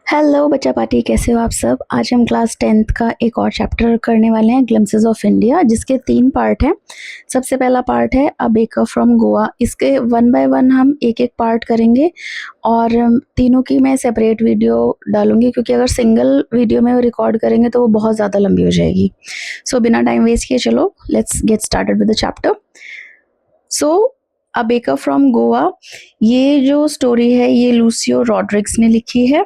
Hello बच्चा party, कैसे हो आप सब। आज हम क्लास 10th का एक और चैप्टर करने वाले हैं, ग्लिम्पसेस ऑफ इंडिया, जिसके 3 पार्ट हैं। सबसे पहला पार्ट है अ बेकर फ्रॉम गोवा। इसके 1 बाय 1 हम एक एक पार्ट करेंगे और तीनों की मैं सेपरेट वीडियो डालूंगी, क्योंकि अगर सिंगल वीडियो में रिकॉर्ड करेंगे तो वो बहुत ज़्यादा लंबी हो जाएगी। सो बिना टाइम वेस्ट किए चलो let's get started with the chapter. So a baker from Goa, ये जो स्टोरी है ये लूसियो रॉड्रिग्स ने लिखी है।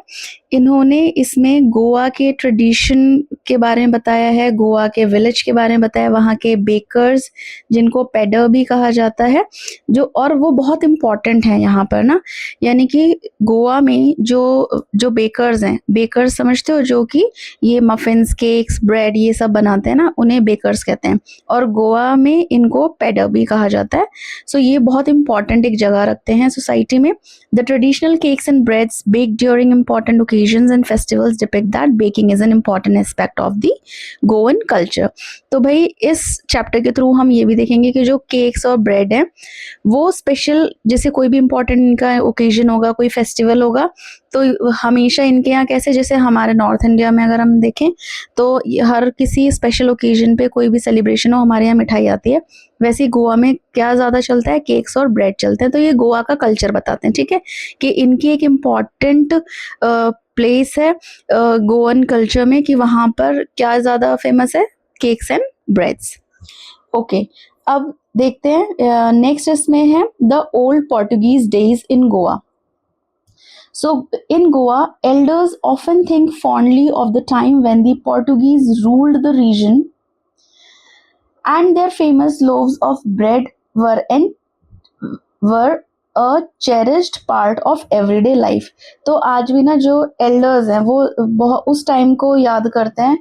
इन्होंने इसमें गोवा के ट्रेडिशन के बारे में बताया है, गोवा के विलेज के बारे में बताया, वहाँ के बेकर्स जिनको पेडर भी कहा जाता है, जो और वो बहुत इम्पोर्टेंट है यहाँ पर ना। यानी कि गोवा में जो जो बेकर्स हैं, बेकर्स समझते हो, जो कि ये मफिन्स, केक्स, ब्रेड ये सब बनाते हैं ना, उन्हें बेकर्स कहते हैं। और गोवा में इनको पेडर भी कहा जाता है। सो ये बहुत इंपॉर्टेंट एक जगह रखते हैं सोसाइटी में। The traditional cakes and breads baked during important occasions and festivals depict that baking is an important aspect of the Goan culture. तो भाई इस चैप्टर के थ्रू हम ये भी देखेंगे कि जो केक्स और ब्रेड है वो स्पेशल, जैसे कोई भी इंपॉर्टेंट इनका ओकेजन होगा, कोई फेस्टिवल होगा, तो हमेशा इनके यहाँ कैसे, जैसे हमारे नॉर्थ इंडिया में अगर हम देखें तो हर किसी स्पेशल ओकेजन पे कोई भी सेलिब्रेशन हो हमारे यहाँ मिठाई आती है। वैसे ही गोवा में क्या ज़्यादा चलता है, केक्स और ब्रेड चलते हैं। तो ये गोवा का कल्चर बताते हैं, ठीक है, कि इनकी एक इम्पॉर्टेंट प्लेस है गोवन कल्चर में, कि वहाँ पर क्या ज़्यादा फेमस है, केक्स एंड ब्रेड्स। ओके, अब देखते हैं नेक्स्ट इसमें है the old Portuguese days in Goa. So in Goa, elders often think fondly of the time when the Portuguese ruled the region, and their famous loaves of bread were a cherished part of everyday life. तो आज भी ना जो elders हैं वो बहुत उस time को याद करते हैं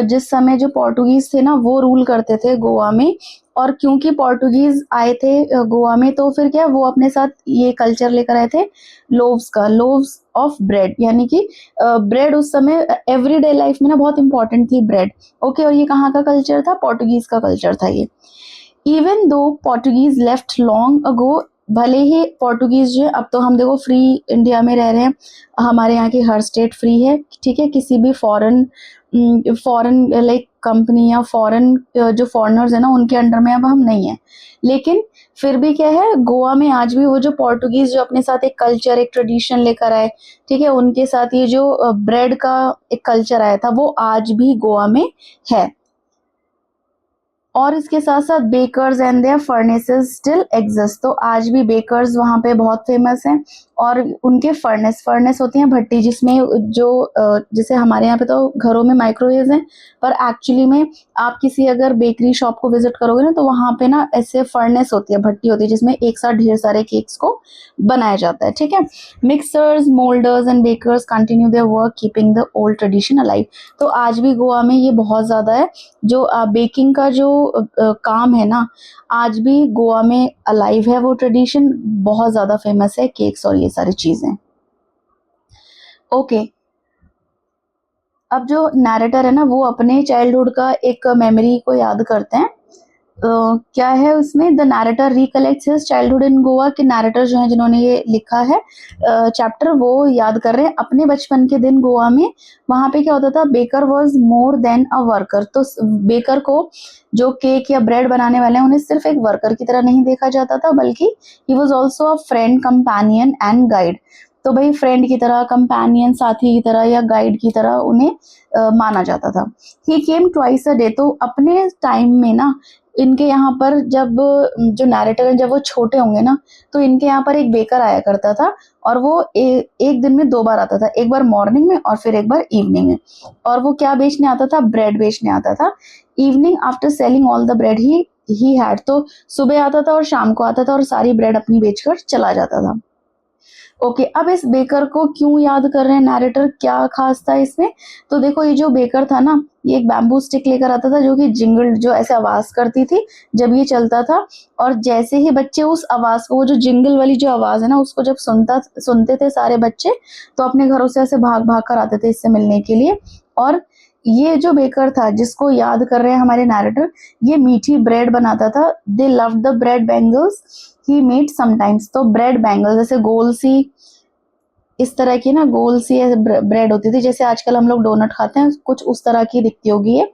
जिस समय जो पोर्टुगीज थे ना वो रूल करते थे गोवा में। और क्योंकि पोर्टुगीज आए थे गोवा में, तो फिर क्या वो अपने साथ ये कल्चर लेकर आए थे लोव्स ऑफ ब्रेड, यानी कि ब्रेड उस समय एवरीडे लाइफ में ना बहुत इंपॉर्टेंट थी ब्रेड। ओके, और ये कहाँ का कल्चर था, पोर्टुगीज का कल्चर था ये। Even though Portuguese left long ago, भले ही पोर्टुगीज जो है, अब तो हम देखो फ्री इंडिया में रह रहे हैं, हमारे यहाँ की हर स्टेट फ्री है, ठीक है, किसी भी फॉरेन लाइक कंपनी या फॉरेन जो फॉरेनर्स है ना उनके अंडर में अब हम नहीं है। लेकिन फिर भी क्या है, गोवा में आज भी वो जो पोर्टुगीज जो अपने साथ एक कल्चर, एक ट्रेडिशन लेकर आए, ठीक है, उनके साथ ये जो ब्रेड का एक कल्चर आया था वो आज भी गोवा में है। और इसके साथ साथ bakers and their furnaces still exist. तो आज भी बेकर्स वहाँ पे बहुत फेमस हैं, और उनके फर्नेस होती हैं भट्टी, जिसमें जो जैसे हमारे यहाँ पे तो घरों में माइक्रोवेव हैं, पर एक्चुअली में आप किसी अगर बेकरी शॉप को विजिट करोगे ना तो वहाँ पे ना ऐसे फर्नेस होती है, भट्टी होती है, जिसमें एक साथ ढेर सारे केक्स को बनाया जाता है, ठीक है। Mixers, moulders and bakers continue their work keeping the old tradition alive. तो आज भी गोवा में ये बहुत ज़्यादा है, जो बेकिंग का जो काम है ना, आज भी गोवा में अलाइव है, वो ट्रेडिशन बहुत ज़्यादा फेमस है, केक्स और ये सारी चीज़ें। ओके, अब जो नैरेटर है ना वो अपने चाइल्डहुड का एक मेमोरी को याद करते हैं। क्या है उसमें, the narrator recollects his childhood in Goa, के नैरेटर जो है जिन्होंने ये लिखा है चैप्टर, वो याद कर रहे हैं अपने बचपन के दिन गोवा में। वहाँ पे क्या होता था, baker was more than a worker. तो बेकर को, जो केक या ब्रेड बनाने वाले हैं, उन्हें सिर्फ एक वर्कर की तरह नहीं देखा जाता था, बल्कि he was also a friend, companion and guide. तो भाई फ्रेंड की तरह, कंपेनियन साथी की तरह या गाइड की तरह उन्हें माना जाता था। ही केम ट्वाइस अ डे। तो अपने टाइम में ना इनके यहाँ पर जब जो नैरेटर हैं जब वो छोटे होंगे ना, तो इनके यहाँ पर एक बेकर आया करता था, और वो एक दिन में 2 बार आता था, एक बार मॉर्निंग में और फिर एक बार इवनिंग में। और वो क्या बेचने आता था, ब्रेड बेचने आता था। Evening after selling all the bread he had. तो सुबह आता था और शाम को आता था और सारी ब्रेड अपनी बेचकर चला जाता था। ओके, अब इस बेकर को क्यों याद कर रहे हैं नैरेटर, क्या खास था इसमें। तो देखो, ये जो बेकर था ना, ये एक बैम्बू स्टिक लेकर आता था, जो कि जिंगल, जो ऐसे आवाज करती थी जब ये चलता था। और जैसे ही बच्चे उस आवाज को, वो जो जिंगल वाली जो आवाज है ना, उसको जब सुनते थे सारे बच्चे, तो अपने घरों से ऐसे भाग भाग कर आते थे इससे मिलने के लिए। और ये जो बेकर था जिसको याद कर रहे हैं हमारे नैरेटर, ये मीठी ब्रेड बनाता था। दे love the bread bangles he made sometimes. तो ब्रेड बैंगल्स, जैसे गोल सी इस तरह की ना गोल सी ब्रेड होती थी, जैसे आजकल हम लोग डोनट खाते हैं, कुछ उस तरह की दिखती होगी ये।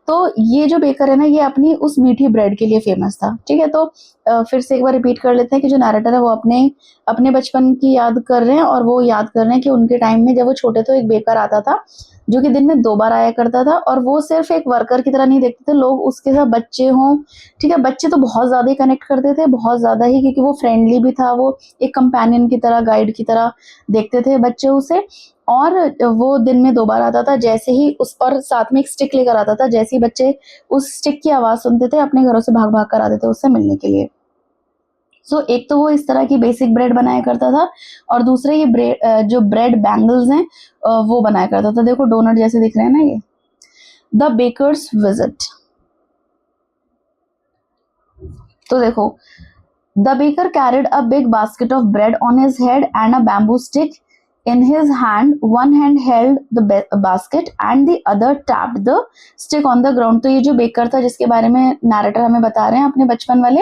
तो ये जो बेकर है ना, ये अपनी उस मीठी ब्रेड के लिए फेमस था। ठीक है, तो फिर से एक बार रिपीट कर लेते हैं कि जो नैरेटर है वो अपने अपने बचपन की याद कर रहे हैं, और वो याद कर रहे हैं कि उनके टाइम में जब वो छोटे थे, एक बेकर आता था जो कि दिन में 2 बार आया करता था, और वो सिर्फ एक वर्कर की तरह नहीं देखते थे लोग उसके साथ, बच्चे हों, ठीक है, बच्चे तो बहुत ज़्यादा ही कनेक्ट करते थे, बहुत ज़्यादा ही, क्योंकि वो फ्रेंडली भी था, वो एक कंपेनियन की तरह, गाइड की तरह देखते थे बच्चे उसे। और वो दिन में 2 बार आता था, जैसे ही उस, और साथ में एक स्टिक लेकर आता था, जैसे ही बच्चे उस स्टिक की आवाज़ सुनते थे अपने घरों से भाग भाग कर आते थे उससे मिलने के लिए। सो एक तो वो इस तरह की बेसिक ब्रेड बनाया करता था, और दूसरे ये जो ब्रेड बैंगल्स हैं वो बनाया करता था। देखो डोनट जैसे दिख रहे हैं ना ये। द बेकर्स विजिट, तो देखो, the baker carried a big basket of bread on his head and a bamboo stick in his hand. One hand held the basket and the other tapped the stick on the ground. तो ये जो baker था जिसके बारे में narrator हमें बता रहे हैं अपने बचपन वाले,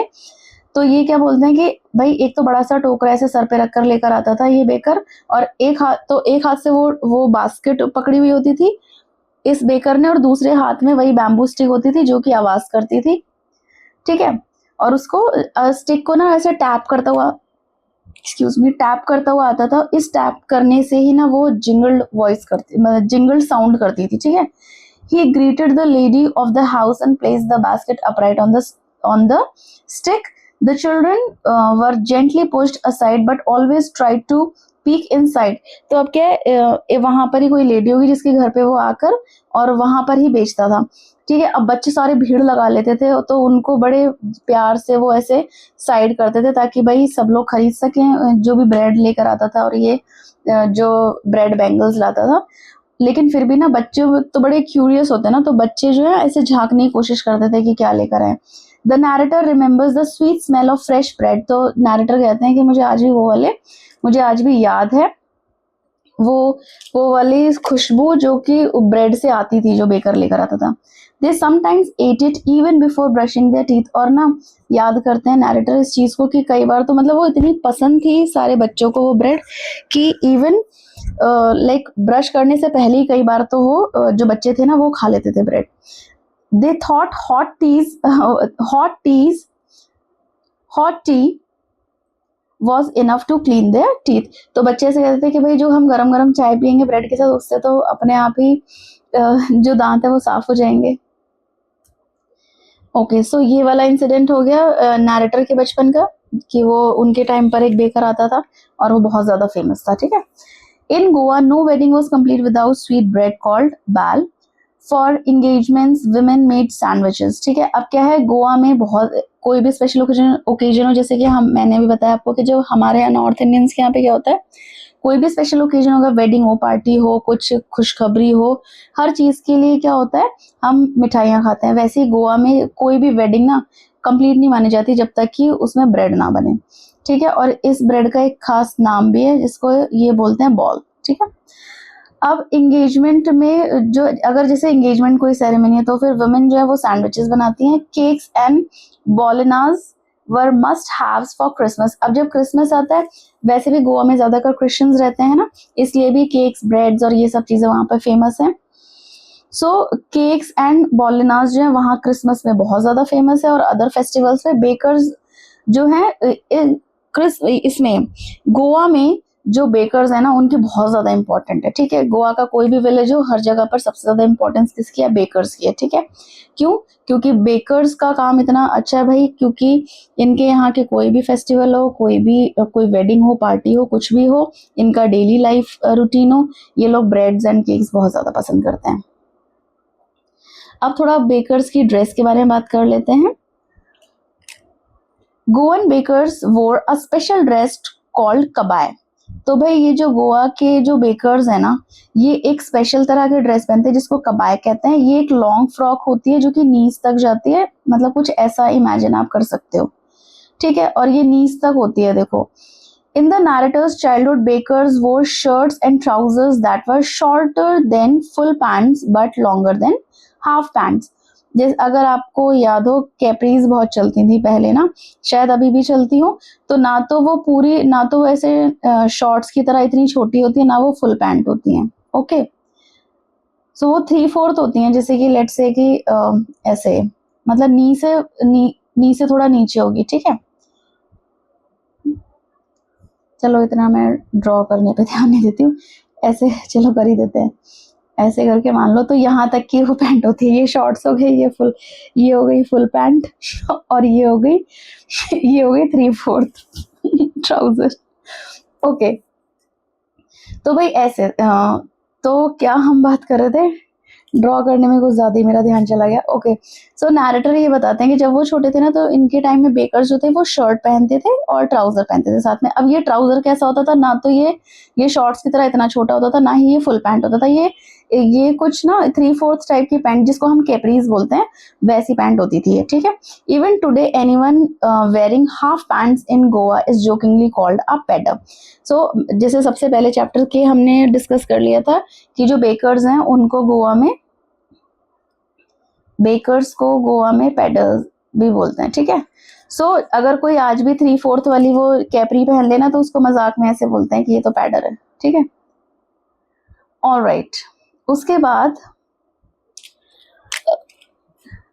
तो ये क्या बोलते हैं कि भाई एक तो बड़ा सा टोकरा ऐसे सर पे रखकर लेकर आता था ये बेकर, और एक हाथ से वो बास्केट पकड़ी हुई होती थी इस बेकर ने, और दूसरे हाथ में वही बैम्बू स्टिक होती थी जो कि आवाज करती थी। ठीक है, और उसको स्टिक को ना ऐसे टैप करता हुआ आता था। इस टैप करने से ही ना वो जिंगल साउंड करती थी। ठीक है, he greeted the lady of the house and placed the basket upright on the stick. The children were gently pushed aside but always tried to peek inside. तो अब क्या है, वहां पर ही कोई लेडी होगी जिसके घर पे वो आकर और वहां पर ही बेचता था। ठीक है, अब बच्चे सारे भीड़ लगा लेते थे, तो उनको बड़े प्यार से वो ऐसे साइड करते थे ताकि भाई सब लोग खरीद सकें जो भी ब्रेड लेकर आता था, और ये जो ब्रेड बैंगल्स लाता था। लेकिन फिर भी ना बच्चे तो बड़े क्यूरियस होते हैं ना, तो बच्चे जो है ऐसे झांकने की कोशिश करते थे कि क्या लेकर आए। The narrator remembers the sweet smell of fresh bread, तो नैरेटर कहते हैं कि मुझे आज भी याद है वो वाली खुशबू जो कि ब्रेड से आती थी जो बेकर लेकर आता था। They sometimes at it even before brushing there teeth, और ना याद करते हैं नैरेटर इस चीज को कि कई बार तो मतलब वो इतनी पसंद थी सारे बच्चों को वो ब्रेड कि इवन लाइक ब्रश करने से पहले ही कई बार तो वो जो बच्चे थे ना वो खा लेते थे bread. They thought hot tea was enough to clean their teeth, तो बच्चे ऐसे कहते थे कि भाई जो हम गरम गरम चाय पियेंगे ब्रेड के साथ उससे तो अपने आप ही जो दांत है वो साफ हो जाएंगे। ओके, सो ये वाला इंसिडेंट हो गया नैरेटर के बचपन का, कि वो उनके टाइम पर एक बेकर आता था और वो बहुत ज्यादा फेमस था। ठीक है, in Goa no wedding was complete without sweet bread called bol. For engagements women made sandwiches. ठीक है, अब क्या है, गोवा में बहुत कोई भी स्पेशल ओकेजन हो, जैसे कि मैंने भी बताया आपको कि जो हमारे यहाँ नॉर्थ इंडियंस के यहाँ पे क्या होता है, कोई भी स्पेशल ओकेजन होगा, वेडिंग हो, पार्टी हो, कुछ खुशखबरी हो, हर चीज के लिए क्या होता है, हम मिठाइयाँ खाते हैं। वैसे ही गोवा में कोई भी वेडिंग ना कंप्लीट नहीं मानी जाती जब तक कि उसमें ब्रेड ना बने। ठीक है, और इस ब्रेड का एक खास नाम भी है जिसको ये बोलते हैं बॉल। ठीक है, अब एंगेजमेंट में जो, अगर जैसे एंगेजमेंट कोई सेरेमनी है तो फिर वुमेन जो है वो सैंडविचेस बनाती हैं। Cakes and bolinhas were must haves for Christmas. अब जब क्रिसमस आता है, वैसे भी गोवा में ज्यादातर क्रिश्चियंस रहते हैं ना, इसलिए भी केक्स, ब्रेड्स और ये सब चीजें वहां पर फेमस हैं। सो केक्स एंड बॉलिनाज जो है वहाँ क्रिसमस में बहुत ज्यादा फेमस है, और अदर फेस्टिवल्स में बेकर्स जो है इसमें गोवा में जो बेकर्स है ना उनकी बहुत ज्यादा इंपॉर्टेंट है। ठीक है, गोवा का कोई भी विलेज हो, हर जगह पर सबसे ज्यादा इंपॉर्टेंस किसकी है, बेकर्स की है। ठीक है, क्यों? क्योंकि बेकर्स का काम इतना अच्छा है भाई, क्योंकि इनके यहाँ के कोई भी फेस्टिवल हो, कोई वेडिंग हो, पार्टी हो, कुछ भी हो, इनका डेली लाइफ रूटीन हो, ये लोग ब्रेड्स एंड केक्स बहुत ज्यादा पसंद करते हैं। अब थोड़ा बेकर्स की ड्रेस के बारे में बात कर लेते हैं। गोवन बेकर्स वोर अ स्पेशल ड्रेस कॉल्ड कबाय। तो भाई ये जो गोवा के जो बेकर्स है ना, ये एक स्पेशल तरह के ड्रेस पहनते हैं जिसको कबाय कहते हैं। ये एक लॉन्ग फ्रॉक होती है जो कि नीज तक जाती है, मतलब कुछ ऐसा इमेजिन आप कर सकते हो। ठीक है, और ये नीज तक होती है। देखो, in the narrator's childhood, bakers wore shirts and trousers that were shorter than full pants but longer than half pants. जैसे अगर आपको याद हो कैप्रीज बहुत चलती थी पहले ना, शायद अभी भी चलती हो, तो ना तो वो पूरी, ना तो वैसे शॉर्ट्स की तरह इतनी छोटी होती है, ना वो फुल पैंट होती हैं। ओके, सो वो 3/4 होती हैं, जैसे कि लेट्स से कि ऐसे, मतलब नी से थोड़ा नीचे होगी, ठीक है। चलो इतना मैं ड्रॉ करने पे ध्यान नहीं देती हूँ, ऐसे चलो कर ही देते हैं। ऐसे करके मान लो तो यहाँ तक की वो पैंट होती है। ये शॉर्ट्स हो गई, ये हो गई फुल पैंट और ये हो गई 3/4 ट्राउजर। ओके, तो भाई ऐसे तो क्या हम बात कर रहे थे, ड्रॉ करने में कुछ ज्यादा ही मेरा ध्यान चला गया। ओके, सो नैरेटर ये बताते हैं कि जब वो छोटे थे ना, तो इनके टाइम में बेकर्स जो थे वो शर्ट पहनते थे और ट्राउजर पहनते थे साथ में। अब ये ट्राउजर कैसा होता था, ना तो ये शॉर्ट्स की तरह इतना छोटा होता था, ना ही ये फुल पैंट होता था। ये कुछ ना 3/4 टाइप की पैंट, जिसको हम कैपरीज बोलते हैं, वैसी पैंट होती थी, ठीक है। Even today anyone wearing half pants in Goa is jokingly called a pader. So जैसे सबसे पहले चैप्टर के हमने डिस्कस कर लिया था कि जो बेकर्स हैं उनको बेकर्स को गोवा में पेडर्स भी बोलते हैं, ठीक है। सो अगर कोई आज भी 3/4 वाली वो कैपरी पहन लेना, तो उसको मजाक में ऐसे बोलते हैं कि ये तो पेडर है, ठीक है। ऑलराइट, उसके बाद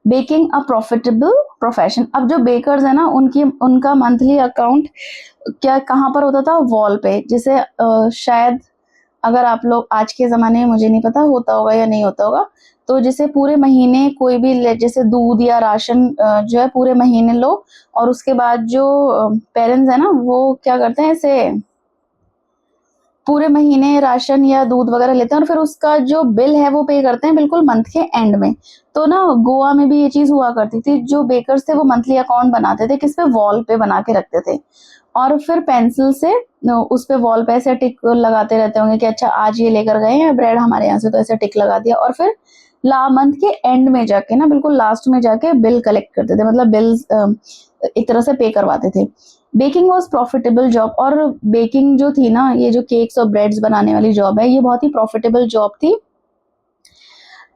बेकिंग अ प्रॉफिटेबल प्रोफेशन। अब जो बेकर्स है ना, उनका मंथली अकाउंट क्या कहाँ पर होता था, वॉल पे। जैसे शायद अगर आप लोग आज के ज़माने में, मुझे नहीं पता होता होगा या नहीं होता होगा, तो जैसे पूरे महीने कोई भी जैसे दूध या राशन जो है पूरे महीने लो, और उसके बाद जो पेरेंट्स है ना, वो क्या करते हैं, ऐसे पूरे महीने राशन या दूध वगैरह लेते हैं और फिर उसका जो बिल है वो पे करते हैं बिल्कुल मंथ के एंड में। तो ना गोवा में भी ये चीज हुआ करती थी, जो बेकर्स थे वो मंथली अकाउंट बनाते थे, किस पे, वॉल पे बना के रखते थे, और फिर पेंसिल से उस पे वॉल पे ऐसे टिक लगाते रहते होंगे कि अच्छा आज ये लेकर गए हैं ब्रेड हमारे यहाँ से, तो ऐसे टिक लगा दिया, और फिर मंथ के एंड में जाके ना, बिल्कुल लास्ट में जाके बिल कलेक्ट करते थे, मतलब बिल्स एक तरह से पे करवाते थे। बेकिंग वॉज प्रॉफिटेबल जॉब, और बेकिंग जो थी ना, ये जो केक्स और ब्रेड्स बनाने वाली जॉब है, ये बहुत ही प्रॉफिटेबल जॉब थी।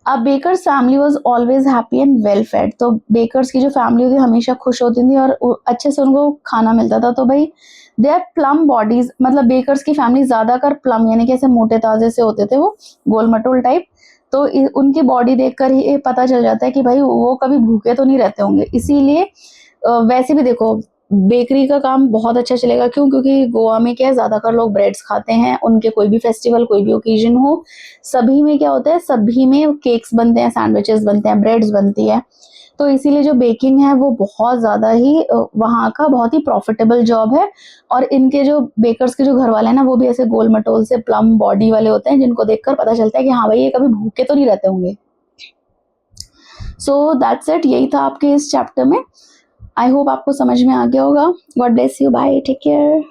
अब bakers family was always happy and well fed. तो बेकर्स की जो फैमिली थी हमेशा खुश होती थी और अच्छे से उनको खाना मिलता था। तो भाई दे आर प्लम बॉडीज, मतलब बेकर्स की फैमिली ज्यादातर प्लम यानी कि ऐसे मोटे ताजे से होते थे, वो गोल मटोल टाइप। तो उनकी बॉडी देखकर ही पता चल जाता है कि भाई वो कभी भूखे तो नहीं रहते होंगे। इसीलिए वैसे भी देखो बेकरी का काम बहुत अच्छा चलेगा, क्यों, क्योंकि गोवा में क्या है, ज्यादातर लोग ब्रेड्स खाते हैं, उनके कोई भी फेस्टिवल, कोई भी ओकेजन हो, सभी में क्या होता है, सभी में केक्स बनते हैं, सैंडविचेस बनते हैं, ब्रेड्स बनती है। तो इसीलिए जो बेकिंग है वो बहुत ज्यादा ही वहाँ का बहुत ही प्रॉफिटेबल जॉब है। और इनके जो बेकर्स के जो घर वाले हैं ना, वो भी ऐसे गोल मटोल से प्लम बॉडी वाले होते हैं, जिनको देखकर पता चलता है कि हाँ भाई ये कभी भूखे तो नहीं रहते होंगे। सो दैट्स इट, यही था आपके इस चैप्टर में। आई होप आपको समझ में आ गया होगा। God bless you, bye, take care.